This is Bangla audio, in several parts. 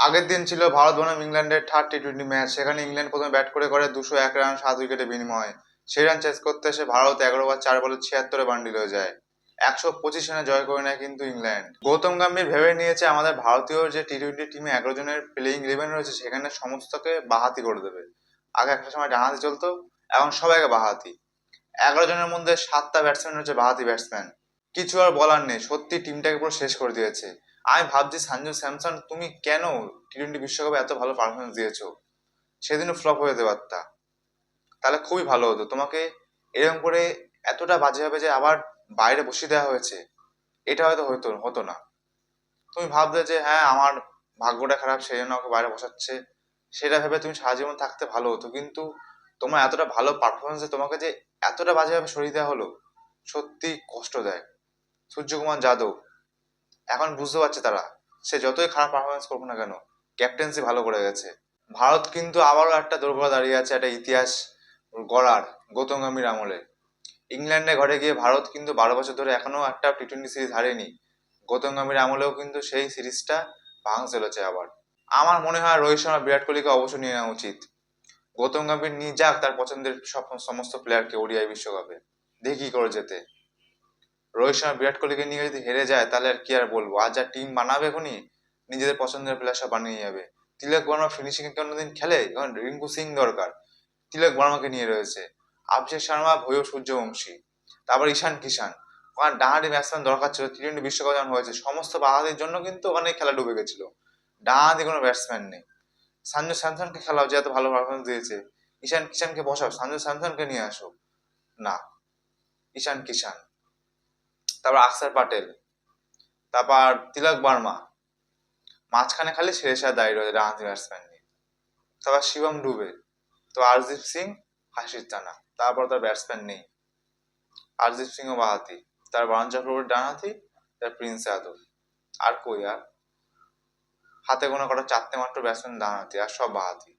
আগের দিন ছিল ভারত বনাম ইংল্যান্ডের থার্ড টি-20 ম্যাচ। সেখানে ইংল্যান্ড প্রথমে ব্যাট করে 201 রান 7 উইকেটে বিনিময়ে। সেই রান চেস করতে এসে ভারত 11 ওভার 4 বলে 76 বান্ডিল হয়ে যায়। 125 রানে জয় করে নেয় কিন্তু ইংল্যান্ড। গৌতম গম্ভীর ভেবে নিয়েছে আমাদের ভারতীয় যে টি-20 টিমে 11 জনের প্লেইং 11 রয়েছে সেখানে সমস্তকে বাহাতি করে দেবে। আগে একটা সময় ডানহাতি চলতো, এখন সবাইকে বাহাতি। 11 জনের মধ্যে 7টা ব্যাটসম্যান হচ্ছে বাহাতি ব্যাটসম্যান। কিছু আর বলার নেই, সত্যি টিমটাকে পুরো শেষ করে দিয়েছে। আমি ভাবছি সঞ্জু স্যামসন তুমি কেন টি-20 বিশ্বকাপে এত ভালো পারফরমেন্স দিয়েছো, সেদিনও ফ্লপ হয়ে যেতে পারতা, তাহলে খুবই ভালো হতো। তোমাকে এরকম করে এতটা বাজে হবে যে আবার বাইরে বসিয়ে দেওয়া হয়েছে, এটা হয়তো হতো হতো না। তুমি ভাবতে যে হ্যাঁ আমার ভাগ্যটা খারাপ সেই জন্য ওকে বাইরে বসাচ্ছে, সেটা ভেবে তুমি সারা জীবন থাকতে ভালো হতো। কিন্তু তোমার এতটা ভালো পারফরমেন্সে তোমাকে যে এতটা বাজেভাবে সরিয়ে দেওয়া হলো, সত্যি কষ্ট দেয়। সূর্যকুমার যাদব এখন বুঝতে পারছে তারা, সে যতই খারাপ পারফরমেন্স করুক না কেন, ক্যাপ্টেন্সি ভালো করে গেছে। ভারত কিন্তু আবারও একটা দোরগোড়া দাঁড়িয়ে আছে, একটা ইতিহাস গড়ার গৌতম গম্ভীর আমলে। ইংল্যান্ডে ঘরে গিয়ে ভারত কিন্তু 12 বছর ধরে এখনো একটা টি-20 সিরিজ হারেনি। গৌতম গম্ভীর আমলেও কিন্তু সেই সিরিজটা ভাঙ চলেছে আবার। আমার মনে হয় রোহিত শর্মা বিরাট কোহলিকে অবশ্যই নিয়ে নেওয়া উচিত। গৌতম গম্ভীর নিয়ে যাক তার পছন্দের সমস্ত প্লেয়ারকে ওডিআই বিশ্বকাপে, দেখি করে যেতে। রোহিত শর্মা বিরাট কোহলিকে নিয়ে যদি হেরে যায় তাহলে আর কি আর বলবো। আর যা টিম বানাবে এখনই, নিজেদের পছন্দের প্লেয়ার সব বানিয়ে যাবে। তিলক বর্মা ফিনিশিং এ কোনোদিন খেলে? এখন রিঙ্কু সিং দরকার, তিলক বর্মাকে নিয়ে রয়েছে। অভিষেক শর্মা, ভৈয় সূর্যবংশী, তারপর ঈশান কিষান। ওখানে ডানহাতি ব্যাটসম্যান দরকার ছিল। টি-20 বিশ্বকাপ যখন হয়েছে সমস্ত বাহাতির জন্য কিন্তু অনেক খেলা ডুবে গেছিল, ডানহাতি কোনো ব্যাটসম্যান নেই। সঞ্জু স্যামসনকে খেলাও, যে এত ভালো পারফরমেন্স দিয়েছে। ঈশান কিষানকে বসাও, সঞ্জু স্যামসনকে নিয়ে আসো না। ঈশান কিষান, তারপর আকসার প্যাটেল, তারপর তিলক বর্মা, মাঝখানে খালি শেরশাহ দাঁড়িয়ে রয়েছে ডানহাতি ব্যাটসম্যান নিয়ে। তারপর শিবম ডুবে, তো অরিজিৎ সিং, হাসির টানা, তারপর তার ব্যাটসম্যান নেই। অরিজিৎ সিংও বাহাতি, তার বরুণ চক্রবর্তী ডানহাতি, তার প্রিন্স যাদব। আর কই আর হাতে গোনা কটা 4টে মাত্র ব্যাটসম্যান ডানহাতি, আর সব বাহাতি।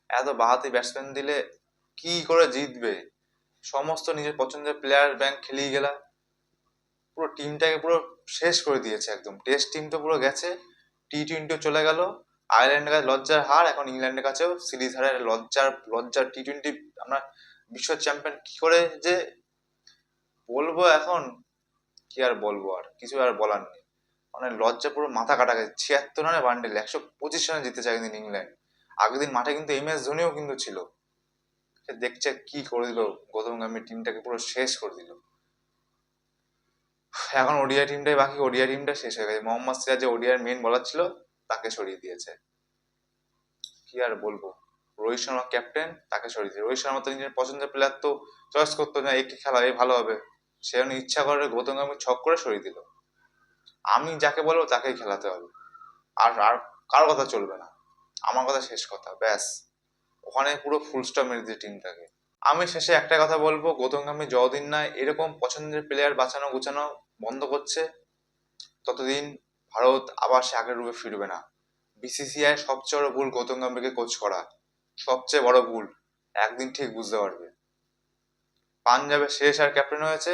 এত বাহাতি ব্যাটসম্যান দিলে কি করে জিতবে? সমস্ত নিজের পছন্দের প্লেয়ার ব্যাংক খেলিয়ে গেলা, পুরো টিমটাকে পুরো শেষ করে দিয়েছে একদম। টেস্ট টিম তো পুরো গেছে, টি-20 চলে গেল। আয়ারল্যান্ডের কাছে লজ্জার হার, এখন ইংল্যান্ডের কাছেও সিরিজ হারের লজ্জার লজ্জার টি-20 আমরা বিশ্ব চ্যাম্পিয়ন কি করে যে বলবো এখন, কি আর বলবো, আর কিছু আর বলার নেই। মানে লজ্জা পুরো মাথা কাটা গেছে। 76 রানে বান্ডেল, 125 রানে জিতেছে একদিন ইংল্যান্ড। আগের দিন মাঠে কিন্তু MS ধোনিও কিন্তু ছিল। সে দেখছে কি করে দিল, গৌতম গম্ভীর টিমটাকে পুরো শেষ করে দিল। এখন ওডিআই টিমটাই বাকি, ওডিআই টিমটা শেষ হয়ে গেছে। মোহাম্মদ সিরাজ যে ওডিআই মেন বলার ছিল, তাকে সরিয়ে দিয়েছে। কি আর বলবো, রোহিত শর্মা ক্যাপ্টেন, তাকে সরিয়ে দিয়েছে। রোহিত শর্মা তো নিজের পছন্দের প্লেয়ার তো চয়েস করতো না, একে খেলা এ ভালো হবে, সে ইচ্ছা করে গৌতম গম্ভীর ছক করে সরিয়ে দিল। আমি যাকে বলবো তাকেই খেলাতে হবে, আর আর কারো কথা চলবে না, আমার কথা শেষ কথা, ব্যাস। ওখানে পুরো ফুল স্টপ মেরে দিয়েছে টিমটাকে। আমি শেষে একটা কথা বলবো, গৌতম গম্ভীর যতদিন না এরকম পছন্দের প্লেয়ার বাঁচানো গোছানো বন্ধ করছে, ততদিন ভারত আবার সে আগের রূপে ফিরবে না। বিসিসিআই সবচেয়ে বড় ভুল গৌতম গম্ভীরকে কোচ করা, সবচেয়ে বড় ভুল। একদিন ঠিক বুঝতে পারবে। পাঞ্জাবের শেষ আর ক্যাপ্টেন হয়েছে,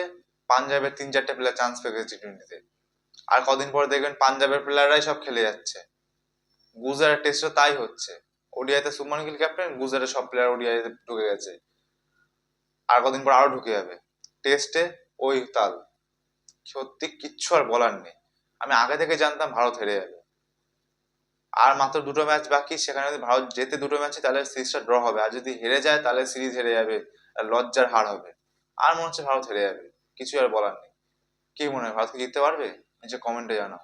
পাঞ্জাবের 3-4টে প্লেয়ার চান্স পেয়ে গেছে টি-20-তে। আর কদিন পরে দেখবেন পাঞ্জাবের প্লেয়াররাই সব খেলে যাচ্ছে। গুজরাট টেস্টে তাই হচ্ছে, ওডিআইতে শুভমান গিল ক্যাপ্টেন, গুজরাটের সব প্লেয়ার ওডিআইতে ঢুকে গেছে। আর কদিন পর আরো ঢুকে যাবে। টেস্টে ওই তাল, সত্যি কিচ্ছু আর বলার নেই। আমি আগে থেকে জানতাম ভারত হেরে যাবে। আর মাত্র 2টো ম্যাচ বাকি, সেখানে যদি ভারত জেতে 2টো ম্যাচে তাহলে সিরিজটা ড্র হবে, আর যদি হেরে যায় তাহলে সিরিজ হেরে যাবে, আর লজ্জার হার হবে। আর মনে হচ্ছে ভারত হেরে যাবে, কিছু আর বলার নেই। কি মনে হয়, ভারত কি জিততে পারবে? নিচে কমেন্টে জানাও।